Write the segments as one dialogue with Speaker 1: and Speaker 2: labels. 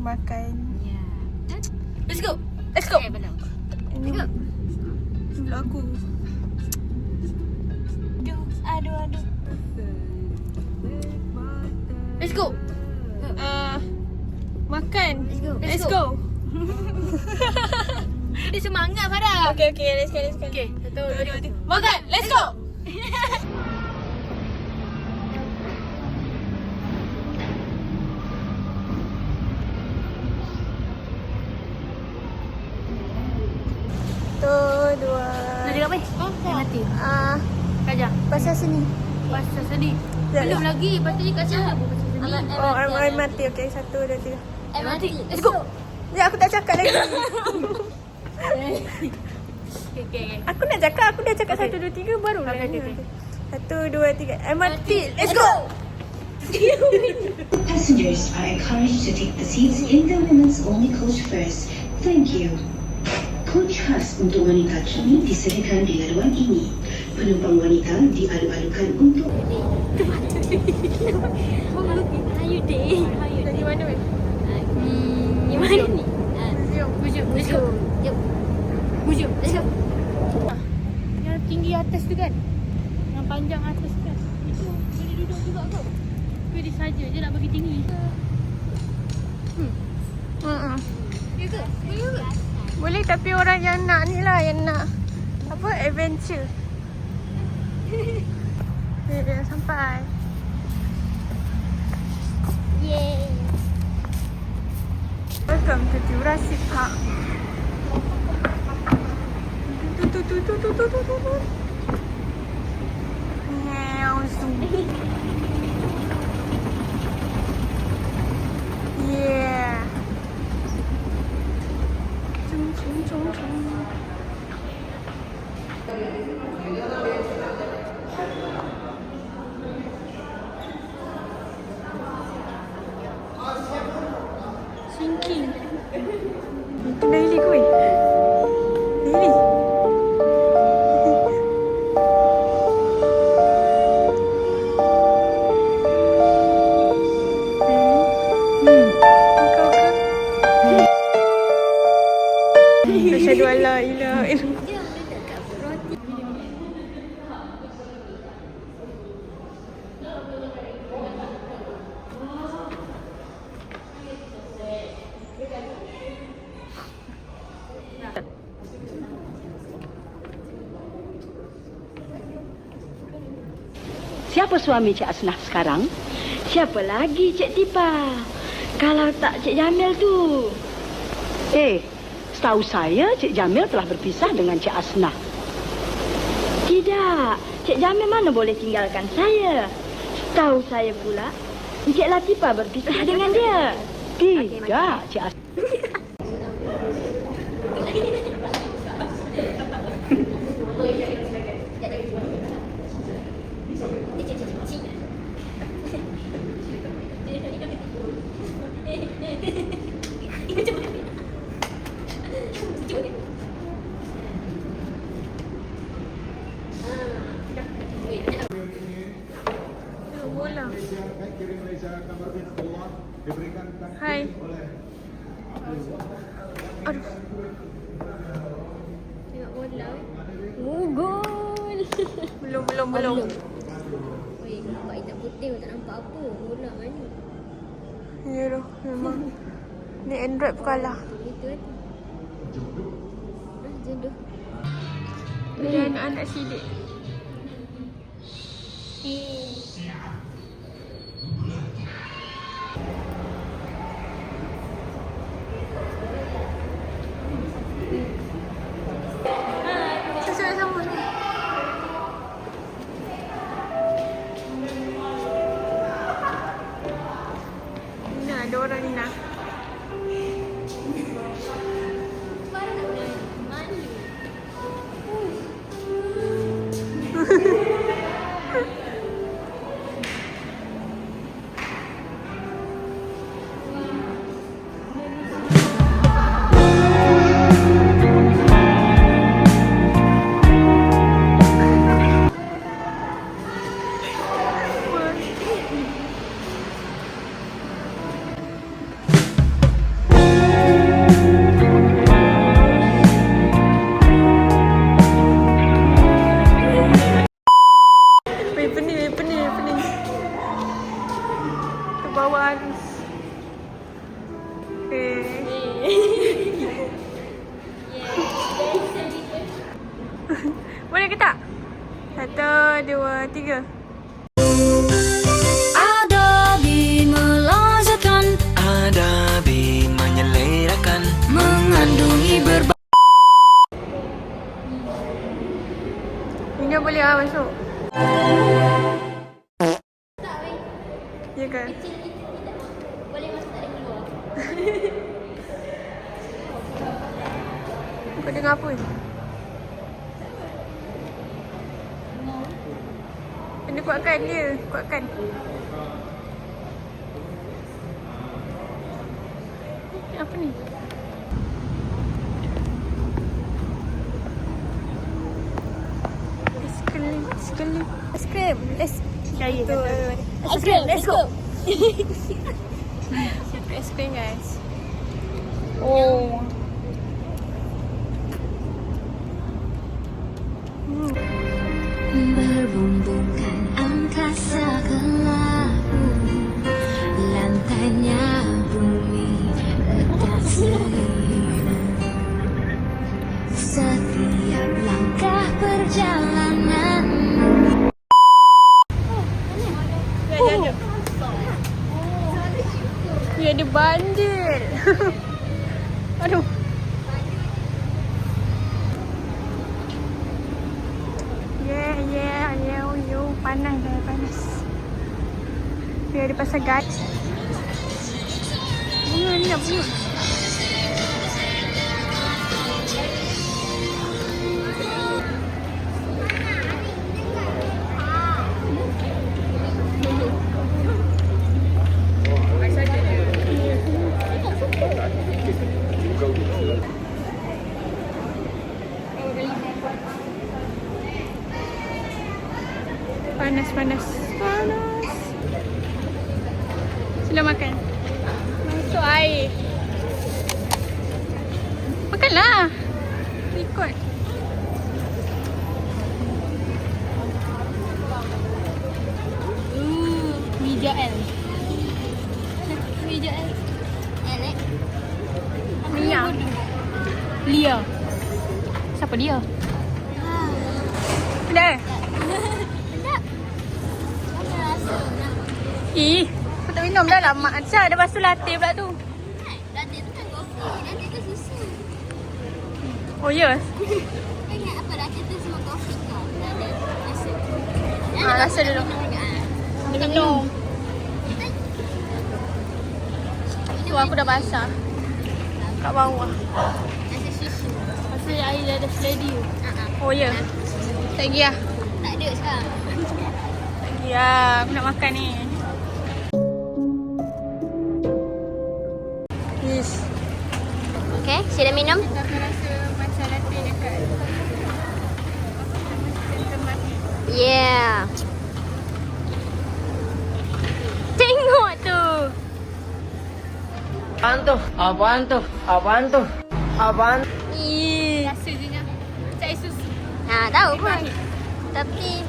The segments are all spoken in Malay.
Speaker 1: makan.
Speaker 2: Ya.
Speaker 1: Let's go. Let's go.
Speaker 2: Okay, belum.
Speaker 1: Ini
Speaker 2: Let's go.
Speaker 1: vlog aku. Aduh.
Speaker 2: Let's go.
Speaker 1: Makan.
Speaker 2: Let's go. Dia semangat Farah.
Speaker 1: Okay, let's go.
Speaker 2: Okay, 1, 2, 3.
Speaker 1: Makan. Let's go. Satu, dua.
Speaker 2: Nak cakap apa? Dah mati. Kajak.
Speaker 1: Pasal sini.
Speaker 2: Pasal sedih.
Speaker 1: Sekejap.
Speaker 2: Belum lagi. Patutnya kat sana pun pasal sedih.
Speaker 1: Oh, I mati. Okay, satu, dua, tiga.
Speaker 2: Mati. Let's go.
Speaker 1: Ya, aku tak cakap lagi.
Speaker 2: Okay.
Speaker 1: Aku nak cakap. Aku dah cakap satu, dua, tiga baru.
Speaker 2: Okay.
Speaker 1: Satu, dua, tiga. MRT. Let's go.
Speaker 3: Passengers are encouraged to take the seats in the women's only coach first. Thank you. Coach khas untuk wanita kini disediakan di laluan ini. Penumpang wanita dialu-alukan untuk...
Speaker 2: How you day?
Speaker 1: Dari mana weh?
Speaker 2: Ni mana ni? Museum. Let's go. Yuk. Museum. Let's go. Yang tinggi atas tu kan? Yang panjang atas tu kan? Itu boleh duduk juga ke? Ke dia saja je nak bagi tinggi? Ya ke? Boleh ke?
Speaker 1: Boleh, tapi orang yang nak ni lah. Yang nak apa, adventure. Dah sampai.
Speaker 2: Yay.
Speaker 1: Welcome to Jurassic Park. Tu. Meow zoom. Yeah. Cung. Sinking. Itu Daily koi. Daily. Asyhadu an la ilaha illallah.
Speaker 4: Siapa suami Cik Asnah sekarang? Siapa lagi Cik Tipa? Kalau tak Cik Jamil tu. Setahu saya Cik Jamil telah berpisah dengan Cik Asnah. Tidak, Cik Jamil mana boleh tinggalkan saya. Setahu saya pula, Cik Latifah berpisah dengan dia. Tidak, Cik Asnah.
Speaker 1: Hai. Aduh.
Speaker 2: Tengok bola. Gol.
Speaker 1: Belum.
Speaker 2: Oi, nampak hitam putih tak nampak apa. Bola mana?
Speaker 1: Ya doh, memang. Ni Android pun kalah.
Speaker 2: Itu kan. Jodoh.
Speaker 1: Ada anak-anak sidik. Sesuai sama ni. Nina, ada orang Nina. Boleh ke tak? 1, 2, 3.
Speaker 5: Adabi melazatkan,
Speaker 6: Adabi menyelerakan,
Speaker 5: mengandungi berbagai
Speaker 1: Ini boleh lah masuk. Ya ke?
Speaker 2: Boleh masuk tak ada keluar.
Speaker 1: Kau dengar apa? Kena kuatkan dia. Kuatkan. Apa ni? Ice cream. Let's go. Ice cream. Let's go. Ice cream guys. Oh.
Speaker 5: berbumbungkan angkasa ke laut, lantainya bumi letak seribu. Setiap langkah perjalanan.
Speaker 1: Jom. Dia ada bandil. Aduh. Yeah. Panas dah, panas. Dia ada pasal guard. Bunga ni nak bunga. Panas. Sila makan. Masuk air. Makanlah. Ikut.
Speaker 2: Meja L. Meja L. Elek.
Speaker 1: Mia.
Speaker 2: Lia. Siapa dia?
Speaker 1: Dah.
Speaker 2: Sedap. Apa rasa?
Speaker 1: Ih, aku tak minum dah lama. Macam ada basuh latte pula tu.
Speaker 2: Latte tu kan kopi. Latte tu susu.
Speaker 1: Oh ya?
Speaker 2: Kau ingat apa latte tu semua kopi kau? Tak ada rasa.
Speaker 1: Rasa dulu.
Speaker 2: Minum minum.
Speaker 1: Tu aku dah basah. Kat bawah.
Speaker 2: Rasa susu.
Speaker 1: Rasa air dah ada seledi.
Speaker 2: Ha.
Speaker 1: Oh ya? Tak pergi lah.
Speaker 2: Tak ada sekarang.
Speaker 1: Tak pergi lah. Aku nak makan ni. Yes.
Speaker 2: Okay, sila minum.
Speaker 1: Kita akan rasa macam latte dekat tempat ni.
Speaker 2: Yeah. Tengok tu.
Speaker 6: Apaan tu?
Speaker 2: Ih.
Speaker 1: Rasa je nak. Macam air susu.
Speaker 2: Ha, tahu pun. Tapi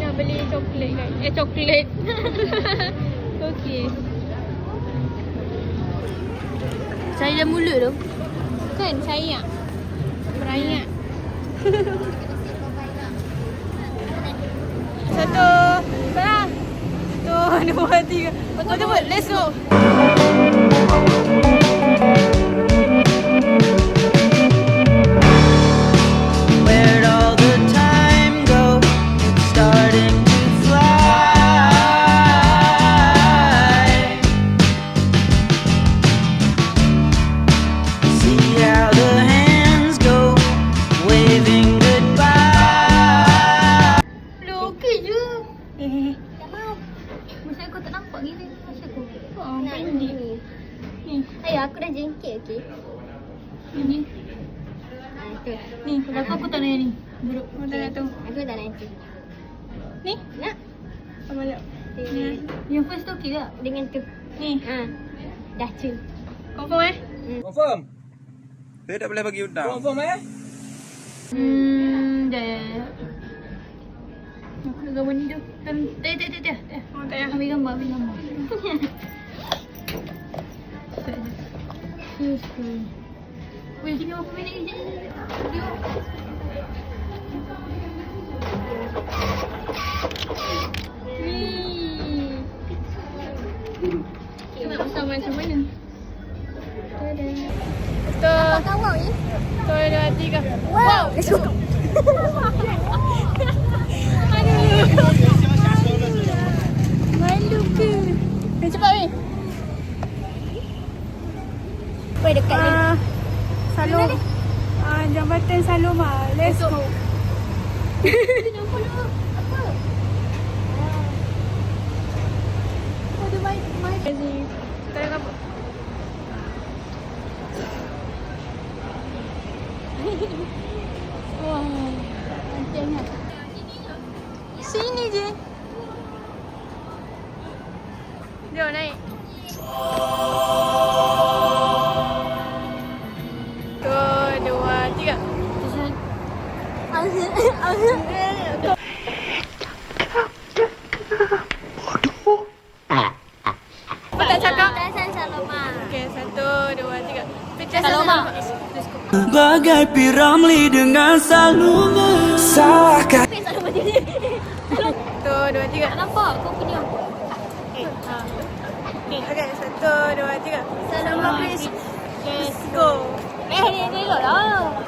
Speaker 1: Nak beli coklat kan? Coklat. Okey.
Speaker 2: saya dah mulut tu.
Speaker 1: Kan sayang. Berayak. Satu. Belah. 1, 2, 3. Betul. Let's go.
Speaker 6: Where'd all the time go? It's starting to fly. See how the hands go, waving goodbye.
Speaker 2: Okey je. Tak mau. Masa aku tak nampak gila masa aku. Nak
Speaker 1: pendek.
Speaker 2: ni. Ayah aku dah jengkit okey.
Speaker 1: Ini.
Speaker 2: Ha tu.
Speaker 1: Ni.
Speaker 2: Kalau aku tak nak ni.
Speaker 1: Buruk. Kau tak nak tu.
Speaker 2: Aku tak nak tu.
Speaker 1: Ni.
Speaker 2: Nak.
Speaker 1: Apa nak?
Speaker 2: Ni. Yang first tu okey tak? Dengan tu.
Speaker 1: Ni.
Speaker 2: Ha. Dah tu.
Speaker 1: Confirm eh?
Speaker 7: Confirm? Saya tak boleh bagi hutang. Confirm
Speaker 2: Dah. Aku nak gambar ni tu. Tak.
Speaker 1: Oh, tak payah.
Speaker 2: Ambil gambar. Weh, tinggal berapa minit ni?
Speaker 1: tiga. Wow, let's go. Malu ke? Cepat weh.
Speaker 2: Weh, dekat ni.
Speaker 1: Salom. Jambatan Saloma. Let's go.
Speaker 2: Nampak dulu. Apa? Ada main.
Speaker 1: Sekarang apa?
Speaker 2: Wah, cantiknya.
Speaker 1: Sini je. Jom naik. Dua, dua, tiga. Apa tak cakap?
Speaker 2: Petasan Saloma.
Speaker 1: Okey, satu, dua, tiga. Pecah
Speaker 2: Saloma.
Speaker 6: Bagai Piramli dengan Saloma. Salahkah
Speaker 2: Saloma dia.
Speaker 1: Satu, dua, tiga.
Speaker 2: Tak nampak kau punya.
Speaker 1: Okey, satu, dua, tiga.
Speaker 2: Saloma,
Speaker 1: please.
Speaker 2: Let's
Speaker 1: Go.
Speaker 2: Ni lah.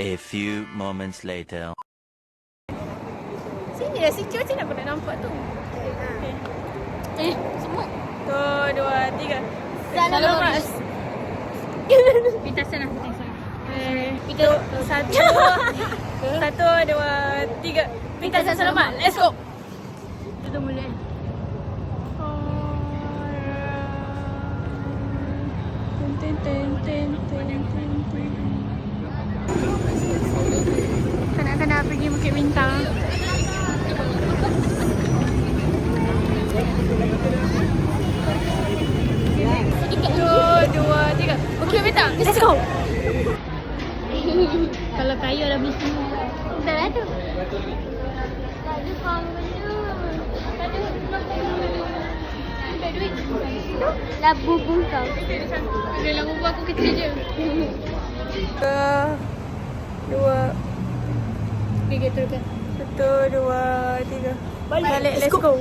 Speaker 6: A few moments later.
Speaker 1: Sini lah, si macam mana aku nak nampak tu?
Speaker 2: Semua.
Speaker 1: Satu, dua, tiga.
Speaker 2: Saloma.
Speaker 1: Pitasan lah, pitasan. Satu, dua, tiga. Pitasan Saloma. Let's go.
Speaker 2: Tutup mulut.
Speaker 1: Kanak-kanak pergi Bukit Bintang. Satu, dua, tiga. Bukit Bintang. Let's go.
Speaker 2: Kalau kaya dah beli semua. Dah lah tu. Tak ada faham benda. Tak ada. Tak ada duit. Labu bungkau.
Speaker 1: Ada lagu aku kecil je. Dua.
Speaker 2: Tiga teruskan.
Speaker 1: Satu, dua, tiga. Balik. Let's go.